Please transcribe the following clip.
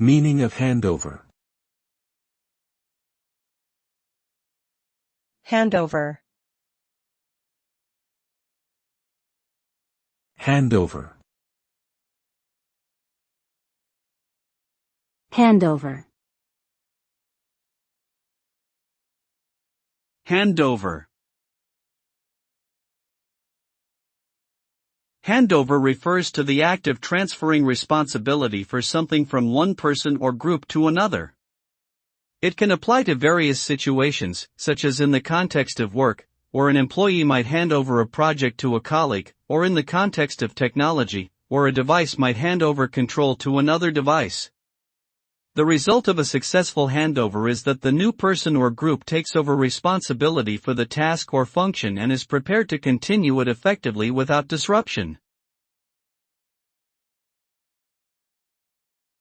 Meaning of handover. Handover. Handover. Handover. Handover. Handover refers to the act of transferring responsibility for something from one person or group to another. It can apply to various situations, such as in the context of work, where an employee might hand over a project to a colleague, or in the context of technology, where a device might hand over control to another device. The result of a successful handover is that the new person or group takes over responsibility for the task or function and is prepared to continue it effectively without disruption.